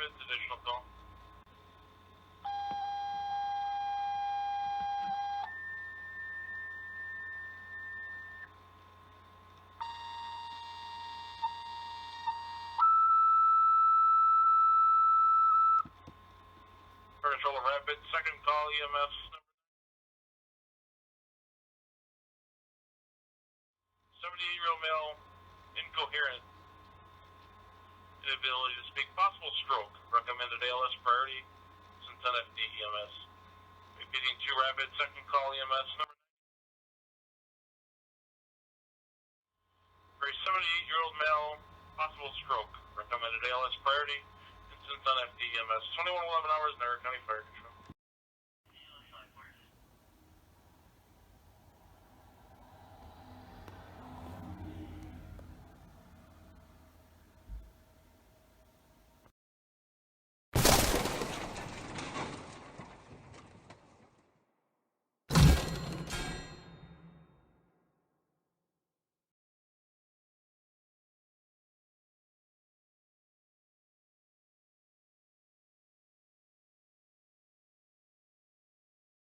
Rapids, additional call. Control of Rapids, second call, EMS. 78-year-old male, incoherent, inability to speak, possible stroke, recommended ALS priority, since NFD EMS. Repeating 2 Rapids, second call, EMS number 9. For a 78-year-old male, possible stroke, recommended ALS priority, since NFD EMS. 2111 hours, Niagara County Fire Control.